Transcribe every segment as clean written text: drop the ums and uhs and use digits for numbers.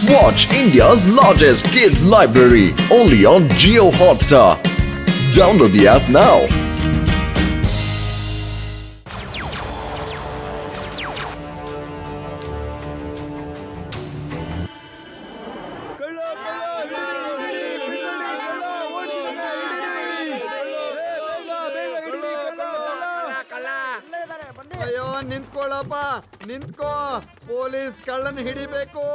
Watch India's largest kids library only on Jio Hotstar. Download the app now. ಅಯ್ಯೋ ನಿಂತ್ಕೊಳ್ಳಪ್ಪ, ನಿಂತ್ಕೋ. Police ಕಳ್ಳನ್ ಹಿಡಿಬೇಕು.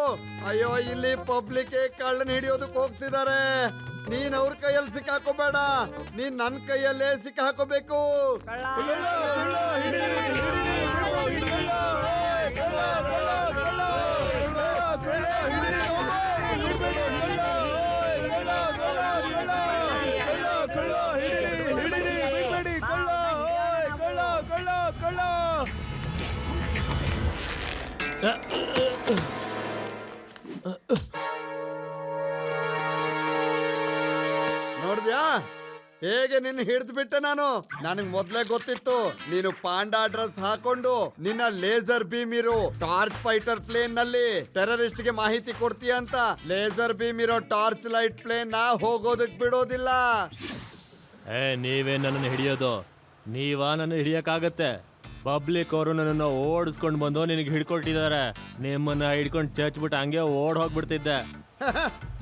ಅಯ್ಯೋ ಇಲ್ಲಿ ಪಬ್ಲಿಕ್ ಕಳ್ಳನ್ ಹಿಡಿಯೋದಕ್ಕೆ ಹೋಗ್ತಿದ್ದಾರೆ. ನೀನ್ ಅವ್ರ ಕೈಯಲ್ಲಿ ಸಿಕ್ಕಾಕೋಬೇಡ, ನೀನ್ ನನ್ ಕೈಯಲ್ಲೇ ಸಿಕ್ಕಾಕೋಬೇಕು. ನೋಡ್ದ್ಯಾ ಹೇಗೆ ನಿನ್ನ ಹಿಡಿದು ಬಿಟ್ಟೆ ನಾನು. ನನಗ್ ಮೊದ್ಲೇ ಗೊತ್ತಿತ್ತು ನೀನು ಪಾಂಡಾ ಡ್ರೆಸ್ ಹಾಕೊಂಡು ನಿನ್ನ ಲೇಸರ್ ಬೀಮ್ ಇರೋ ಟಾರ್ಚ್ ಫೈಟರ್ ಪ್ಲೇನ್ ನಲ್ಲಿ ಟೆರರಿಸ್ಟ್ ಗೆ ಮಾಹಿತಿ ಕೊಡ್ತೀಯ ಅಂತ. ಲೇಸರ್ ಬೀಮ್ ಇರೋ ಟಾರ್ಚ್ ಲೈಟ್ ಪ್ಲೇನ್ ನ ಹೋಗೋದಕ್ ಬಿಡೋದಿಲ್ಲ. ನೀವೇ ನನ್ನನ್ನು ಹಿಡಿಯೋದು? ನೀವಾ ನನ್ನ ಹಿಡಿಯಕ್ಕಾಗತ್ತೆ? ಪಬ್ಲಿಕ್ ಅವರು ನನ್ನನ್ನು ಓಡಿಸ್ಕೊಂಡು ಬಂದು ನಿನಗೆ ಹಿಡ್ಕೊಟ್ಟಿದ್ದಾರೆ. ನಿಮ್ಮನ್ನ ಹಿಡ್ಕೊಂಡು ಚಚ್ಬಿಟ್ಟು ಹಂಗೆ ಓಡ್ ಹೋಗ್ಬಿಡ್ತಿದ್ದೆ.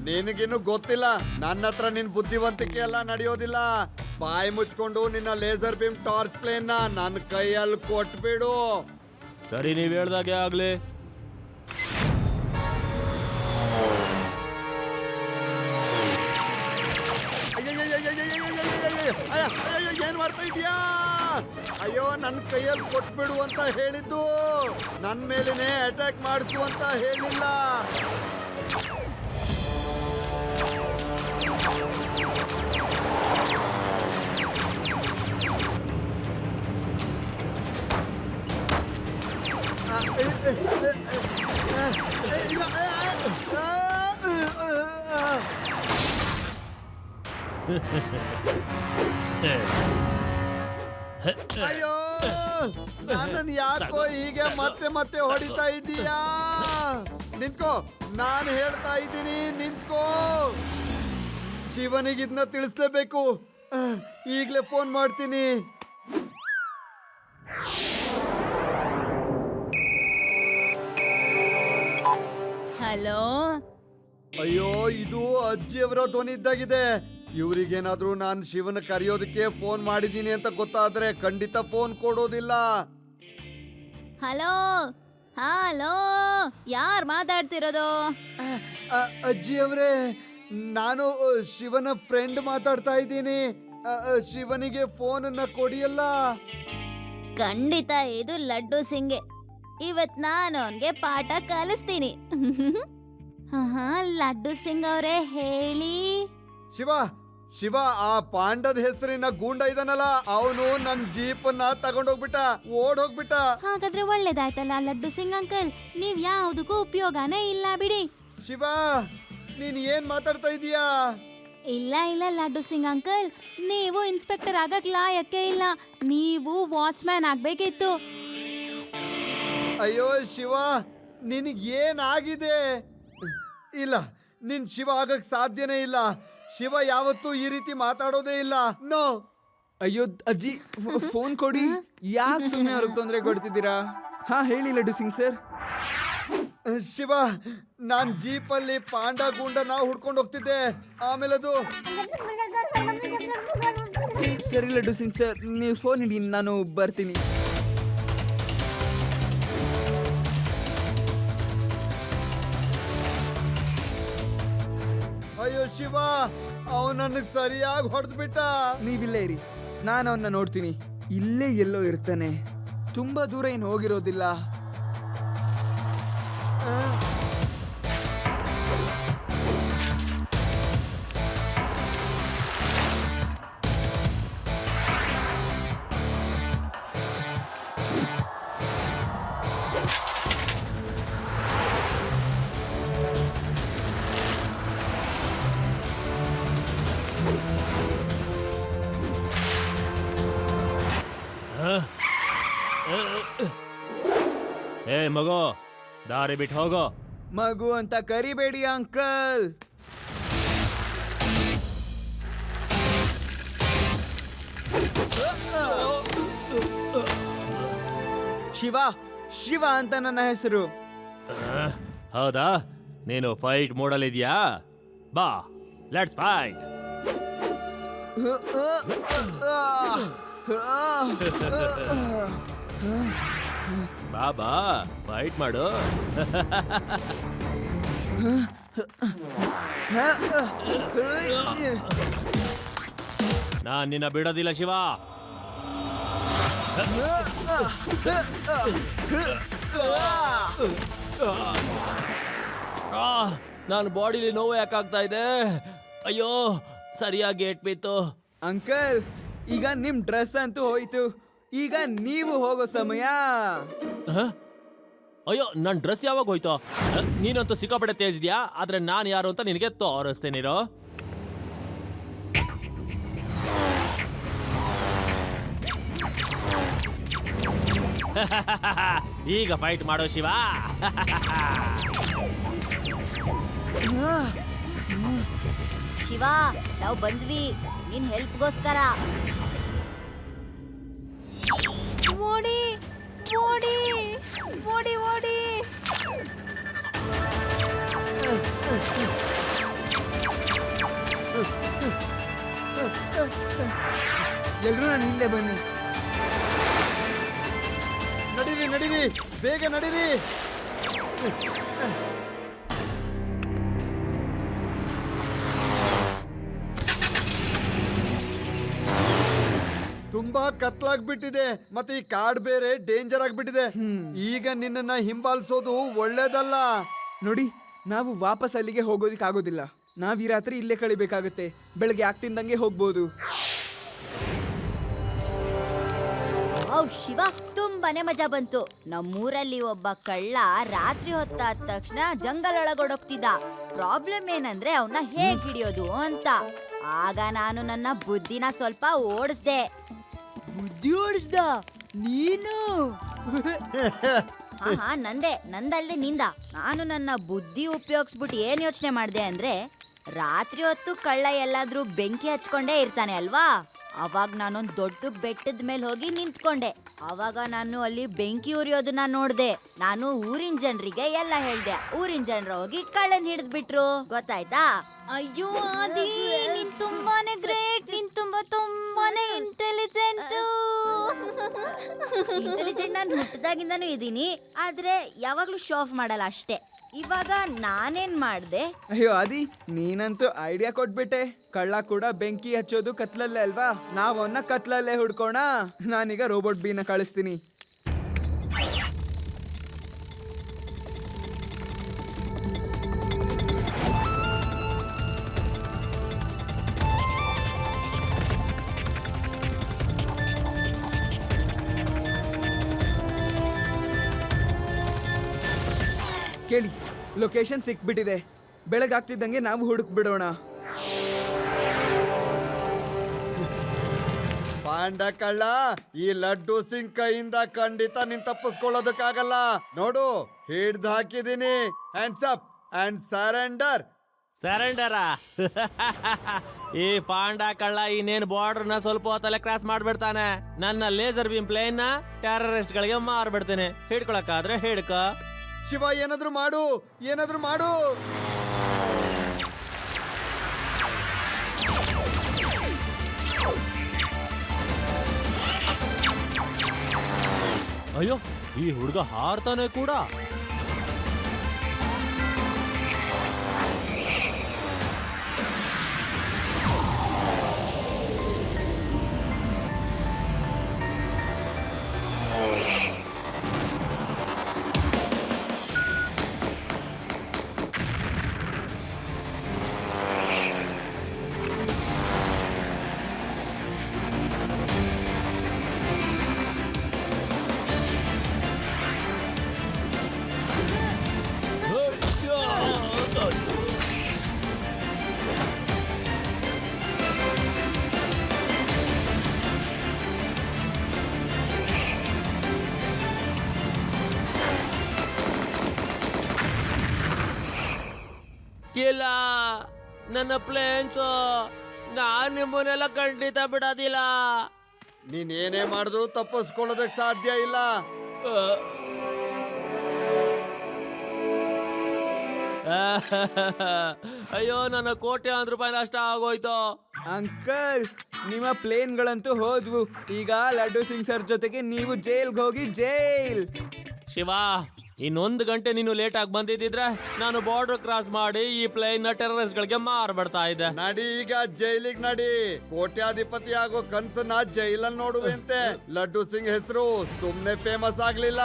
ನಿನಗಿನ್ನು ಗೊತ್ತಿಲ್ಲ, ನನ್ನ ಹತ್ರ ನಿನ್ ಬುದ್ಧಿವಂತಿಕೆ ಎಲ್ಲ ನಡೆಯೋದಿಲ್ಲ. ಬಾಯಿ ಮುಚ್ಕೊಂಡು ನಿನ್ನ ಲೇಸರ್ ಬೀಮ್ ಟಾರ್ಚ್ ಪ್ಲೇನ್ ನ ನನ್ನ ಕೈಯಲ್ಲಿ ಕೊಟ್ಬಿಡು. ಸರಿ, ನೀವ್ ಹೇಳ್ದಾಗೆ ಆಗ್ಲಿ. ಏನ್ ಮಾಡ್ತಾ ಇದೀಯಾ? ಅಯ್ಯೋ ನನ್ನ ಕೈಯಲ್ಲಿ ಕೊಟ್ಬಿಡು ಅಂತ ಹೇಳಿದ್ದು, ನನ್ ಮೇಲೇನೆ ಅಟ್ಯಾಕ್ ಮಾಡಿಸು ಅಂತ ಹೇಳಿಲ್ಲ. ಅಯ್ಯೋ ನನ್ನನ್ನು ಯಾಕೋ ಹೀಗೆ ಮತ್ತೆ ಮತ್ತೆ ಹೊಡಿತಾ ಇದ್ದೀಯಾ? ನಿಂತ್ಕೋ, ನಾನು ಹೇಳ್ತಾ ಇದ್ದೀನಿ, ನಿಂತ್ಕೋ. ಶಿವನಿಗೆ ಇದನ್ನ ತಿಳಿಸ್ಲೇಬೇಕು. ಈಗಲೇ ಫೋನ್ ಮಾಡ್ತೀನಿ. ಹಲೋ. ಅಯ್ಯೋ ಇದು ಅಜ್ಜಿಯವರ ಧ್ವನಿ ಇದ್ದಾಗಿದೆ. ಇವ್ರಿಗೇನಾದ್ರೂ ನಾನು ಶಿವನ ಕರೆಯೋದಕ್ಕೆ ಫೋನ್ ಮಾಡಿದ್ದೀನಿ ಅಂತ ಗೊತ್ತಾದ್ರೆ ಖಂಡಿತ ಫೋನ್ ಕೊಡೋದಿಲ್ಲ. ಹಲೋ ಹಲೋ, ಯಾರ್ ಮಾತಾಡ್ತಿರೋದು? ಅಜ್ಜಿಯವರೇ, ನಾನು ಶಿವನ ಫ್ರೆಂಡ್ ಮಾತಾಡ್ತಾ ಇದ್ದೀನಿ. ಶಿವನಿಗೆ ಫೋನನ್ನ ಕೊಡಿಯಲ್ಲ. ಖಂಡಿತ ಇದು ಲಡ್ಡು ಸಿಂಗೆ. ಇವತ್ ನಾನು ಅವನ್ಗೆ ಪಾಠ ಕಲಿಸ್ತೀನಿ. ಲಡ್ಡು ಸಿಂಗ್ ಅವರೇ ಹೇಳಿ. ಶಿವ, ಶಿವ, ಆ ಪಾಂಡದ ಹೆಸರಿನ ಗೂಂಡ ಇದನಲ್ಲ, ಅವನು ನನ್ ಜೀಪನ್ನ ತಗೊಂಡೋಗ್ಬಿಟ್ಟ, ಓಡೋಗ್ಬಿಟ್ಟ. ಹಾಗಾದ್ರೆ ಒಳ್ಳೇದಾಯ್ತಲ್ಲ ಲಡ್ಡು ಸಿಂಗ್ ಅಂಕಲ್, ನೀವ್ ಯಾವ್ದಕ್ಕೂ ಉಪಯೋಗನೇ ಇಲ್ಲ ಬಿಡಿ. ಶಿವ, ನೀನ್ ಏನ್ ಮಾತಾಡ್ತಾ ಇದೀಯಾ? ಇಲ್ಲ ಇಲ್ಲ ಲಡ್ಡು ಸಿಂಗ್ ಅಂಕಲ್, ನೀವು ಇನ್ಸ್ಪೆಕ್ಟರ್ ಆಗಕ್ ಲಾಯಕ್ಕೆ ಇಲ್ಲ, ನೀವು ವಾಚ್ಮ್ಯಾನ್ ಆಗ್ಬೇಕಿತ್ತು. ಅಯ್ಯೋ ಶಿವ, ನಿನಗ್ ಏನಾಗಿದೆ? ಇಲ್ಲ, ನಿನ್ ಶಿವ ಆಗಕ್ ಸಾಧ್ಯನೇ ಇಲ್ಲ. ಶಿವ ಯಾವತ್ತೂ ಈ ರೀತಿ ಮಾತಾಡೋದೇ ಇಲ್ಲ. ನೋ. ಅಯ್ಯೋ ಅಜ್ಜಿ, ಫೋನ್ ಕೊಡಿ. ಯಾಕೆ ಸುಮ್ಮನೆ ಅವ್ರಿಗೆ ತೊಂದರೆ ಕೊಡ್ತಿದ್ದೀರಾ? ಹಾ ಹೇಳಿ ಲಡ್ಡು ಸಿಂಗ್ ಸರ್. ಶಿವ, ನಾನ್ ಜೀಪಲ್ಲಿ ಪಾಂಡ ಗೂಂಡನ ಹುಡ್ಕೊಂಡು ಹೋಗ್ತಿದ್ದೆ. ಆಮೇಲೆ ಅದು ಸರಿ ಲಡ್ಡು ಸಿಂಗ್ ಸರ್, ನೀವು ಫೋನ್ ಇಡಿ, ನಾನು ಬರ್ತೀನಿ. ಅಯ್ಯೋ ಶಿವ, ಅವನು ನನಗೆ ಸರಿಯಾಗಿ ಹೊಡೆದ್ಬಿಟ್ಟ. ನೀವಿಲ್ಲೇ ಇರಿ, ನಾನು ಅವನ್ನ ನೋಡ್ತೀನಿ. ಇಲ್ಲೇ ಎಲ್ಲೋ ಇರ್ತಾನೆ, ತುಂಬಾ ದೂರ ಏನು ಹೋಗಿರೋದಿಲ್ಲ. ಏ ಮಗೋ, ದಾರಿ ಬಿಟ್ಟು ಹೋಗೋ. ಮಗು ಅಂತ ಕರಿಬೇಡಿ ಅಂಕಲ್. ಶಿವ, ಶಿವ ಅಂತ ನನ್ನ ಹೆಸರು. ಹೌದಾ, ನೀನು ಫೈಟ್ ಮೋಡಲ್ ಇದೆಯಾ? ಬಾ, ಲೆಟ್ಸ್ ಫೈಟ್. ಬಾ ಬಾ, ಫೈಟ್ ಮಾಡು. ನಾನ್ ನಿನ್ನ ಬಿಡೋದಿಲ್ಲ ಶಿವ. ನಾನು ಬಾಡಿಲಿ ನೋವು ಯಾಕಾಗ್ತಾ ಇದೆ? ಅಯ್ಯೋ, ಸರಿಯಾಗಿ ಏಟ್ ಬಿತ್ತು. ಅಂಕಲ್, ಈಗ ನಿಮ್ ಡ್ರೆಸ್ ಅಂತೂ ಹೋಯ್ತು, ಈಗ ನೀವು ಹೋಗೋ ಸಮಯ. ಹ? ಅಯ್ಯೋ, ನನ್ನ ಡ್ರೆಸ್ ಯಾವಾಗ ಹೋಯ್ತು? ನೀನಂತೂ ಸಿಕ್ಕಾಪಟ್ಟೆ ತೇಜಿದ್ಯಾ, ಆದ್ರೆ ನಾನು ಯಾರು ಅಂತ ನಿನಗೆ ತೋರಿಸ್ತೇನಿರೋ. ಈಗ ಫೈಟ್ ಮಾಡೋ ಶಿವ. ಶಿವ, ನಾವು ಬಂದ್ವಿ ನಿನ್ ಹೆಲ್ಪ್ಗೋಸ್ಕರ. ಓಡಿ ಓಡಿ ಓಡಿ ಓಡಿ. ಎಲ್ರೂ ನನ್ನ ಹಿಂದೆ ಬನ್ನಿ. ನಡೀರಿ ನಡೀರಿ, ಬೇಗ ನಡೀರಿ. ತುಂಬಾ ಕತ್ಲಾಗ್ಬಿಟ್ಟಿದೆ, ಮತ್ತೆ ಈ ಕಾಡ್ ಬೇರೆ ಡೇಂಜರ್ ಆಗ್ಬಿಟ್ಟಿದೆ. ಈಗ ನಿನ್ನನ್ನ ಹಿಂಬಾಲಿಸೋದು ಒಳ್ಳೇದಲ್ಲ. ನೋಡಿ, ನಾವು ವಾಪಸ್ ಅಲ್ಲಿಗೆ ಹೋಗೋದಿಕ್ಕಾಗೋದಿಲ್ಲ. ನಾವ್ ಈ ರಾತ್ರಿ ಇಲ್ಲೇ ಕಳಿಬೇಕಾಗತ್ತೆ. ಬೆಳಗ್ಗೆ ಆಗ್ತಿದ್ದಂಗೆ ಹೋಗ್ಬೋದು. ಶಿವ, ತುಂಬಾನೇ ಮಜಾ ಬಂತು. ನಮ್ಮೂರಲ್ಲಿ ಒಬ್ಬ ಕಳ್ಳ ರಾತ್ರಿ ಹೊತ್ತಾದ ತಕ್ಷಣ ಜಂಗಲ್ ಒಳಗೊಡೋಗ್ತಿದ್ದ. ಪ್ರಾಬ್ಲಮ್ ಏನಂದ್ರೆ ಅವನ್ನ ಹೇಗ್ ಹಿಡಿಯೋದು ಅಂತ. ಆಗ ನಾನು ನನ್ನ ಬುದ್ಧಿನ ಸ್ವಲ್ಪ ಓಡಿಸ್ದೆ. ಬುದ್ಧಿ ಓಡಿಸ್ದ ನೀನು? ಹಾ, ನಂದಲ್ದೆ ನಿಂದ. ನಾನು ನನ್ನ ಬುದ್ಧಿ ಉಪಯೋಗಿಸ್ಬಿಟ್ಟು ಏನ್ ಯೋಚನೆ ಮಾಡ್ದೆ ಅಂದ್ರೆ, ರಾತ್ರಿ ಹೊತ್ತು ಕಳ್ಳ ಎಲ್ಲಾದ್ರೂ ಬೆಂಕಿ ಹಚ್ಕೊಂಡೇ ಇರ್ತಾನೆ ಅಲ್ವಾ. ಅವಾಗ ನಾನೊಂದು ದೊಡ್ಡ ಬೆಟ್ಟದ ಮೇಲೆ ಹೋಗಿ ನಿಂತ್ಕೊಂಡೆ. ಅವಾಗ ನಾನು ಅಲ್ಲಿ ಬೆಂಕಿ ಉರಿಯೋದನ್ನ ನೋಡ್ದೆ. ನಾನು ಊರಿನ ಜನರಿಗೆ ಎಲ್ಲ ಹೇಳ್ದೆ. ಊರಿನ ಜನರು ಹೋಗಿ ಕಳ್ಳನ್ ಹಿಡಿದ್ಬಿಟ್ರು. ಗೊತ್ತಾಯ್ತಾ? ಅಯ್ಯೋ ಆದಿ, ನೀನ್ ತುಂಬಾನೇ ಗ್ರೇಟ್. ನೀನ್ ತುಂಬಾನೇ ಇಂಟೆಲಿಜೆಂಟ್. ನಾನು ಹುಟ್ಟದಾಗಿಂದಾನು ಇದೀನಿ, ಆದ್ರೆ ಯಾವಾಗ್ಲೂ ಶೋ ಆಫ್ ಮಾಡಲ್ಲ ಅಷ್ಟೇ. ಇವಾಗ ನಾನೇನ್ ಮಾಡ್ದೆ? ಅಯ್ಯೋ ಆದಿ, ನೀನಂತೂ ಐಡಿಯಾ ಕೊಟ್ಬಿಟ್ಟೆ. ಕಳ್ಳ ಕೂಡ ಬೆಂಕಿ ಹಚ್ಚೋದು ಕತ್ಲಲ್ಲೇ ಅಲ್ವಾ, ನಾವ್ ಅವನ್ನ ಕತ್ಲಲ್ಲೇ ಹುಡ್ಕೋಣ. ನಾನೀಗ ರೋಬೋಟ್ ಬೀನ ಕಳಿಸ್ತೀನಿ. ಕೇಳಿ, ಲೊಕೇಶನ್ ಸಿಕ್ಬಿಟ್ಟಿದೆ. ಬೆಳಗಾಗ್ತಿದ್ದಂಗೆ ನಾವು ಹುಡುಕ್ ಬಿಡೋಣ. ಪಾಂಡ ಕಳ್ಳ, ಈ ಲಡ್ಡು ಸಿಂಗ್ ಕೈಯಿಂದ ಖಂಡಿತ ನೀನ್ ತಪ್ಪಿಸ್ಕೊಳ್ಳೋದಕ್ಕಾಗಲ್ಲ. ನೋಡು, ಹಿಡ್ದು ಹಾಕಿದೀನಿ. Hands up and surrender. ಸರೆಂಡರಾ? ಈ ಪಾಂಡ ಕಳ್ಳ ಇನ್ನೇನು ಬಾರ್ಡರ್ನ ಸ್ವಲ್ಪ ಹೊತ್ತಲ್ಲೇ ಕ್ರಾಸ್ ಮಾಡ್ಬಿಡ್ತಾನೆ. ನನ್ನ ಲೇಸರ್ ಬೀಮ್ ಪ್ಲೇನ್ ನ ಟೆರರಿಸ್ಟ್ ಗಳಿಗೆ ಮಾರ್ಬಿಡ್ತೇನೆ. ಹಿಡ್ಕೊಳಕ್ಕಾದ್ರೆ ಹಿಡ್ಕ. ಶಿವ, ಏನಾದ್ರೂ ಮಾಡು, ಏನಾದ್ರೂ ಮಾಡು. ಅಯ್ಯೋ, ಈ ಹುಡುಗ ಹಾರ್ತಾನೆ ಕೂಡ. ಇಲ್ಲ ನನ್ನ ಪ್ಲೇನ್ಸ್ ನಾನ್ ನಿಮ್ಮನ್ನೆಲ್ಲ ಖಂಡಿತ ಬಿಡೋದಿಲ್ಲ. ನೀನ್ ಏನೇ ಮಾಡಿದ್ರು ತಪ್ಪಿಸ್ಕೊಳ್ಳೋದಕ್ ಸಾಧ್ಯ ಇಲ್ಲ. ಅಯ್ಯೋ ನನ್ನ ₹1,00,00,000 ನಷ್ಟ ಆಗೋಯ್ತು. ಅಂಕಲ್, ನಿಮ್ಮ ಪ್ಲೇನ್ಗಳಂತೂ ಹೋದ್ವು. ಈಗ ಲಡ್ಡು ಸಿಂಗ್ ಸರ್ ಜೊತೆಗೆ ನೀವು ಜೈಲ್ಗೆ ಹೋಗಿ ಜೈಲ್. ಶಿವ, ಇನ್ನೊಂದು ಗಂಟೆ ನೀನು ಲೇಟ್ ಆಗಿ ಬಂದಿದ್ದಿದ್ರೆ ನಾನು ಬಾರ್ಡರ್ ಕ್ರಾಸ್ ಮಾಡಿ ಈ ಪ್ಲೇನ್ ನ ಟೆರರಿಸ್ಟ್ ಗಳಿಗೆ ಮಾರ್ಬಿಡ್ತಾ ಇದ್ದೆ. ನಡಿ ಈಗ ಜೈಲಿಗೆ ನಡಿ. ಕೋಟ್ಯಾಧಿಪತಿ ಆಗೋ ಕನ್ಸನ್ನ ಜೈಲಲ್ಲಿ ನೋಡುವಂತೆ. ಲಡ್ಡು ಸಿಂಗ್ ಹೆಸರು ಸುಮ್ನೆ ಫೇಮಸ್ ಆಗ್ಲಿಲ್ಲ.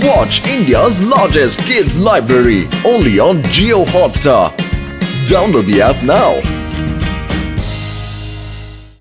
Watch India's largest kids library only on Geo Hotstar. Download the app now.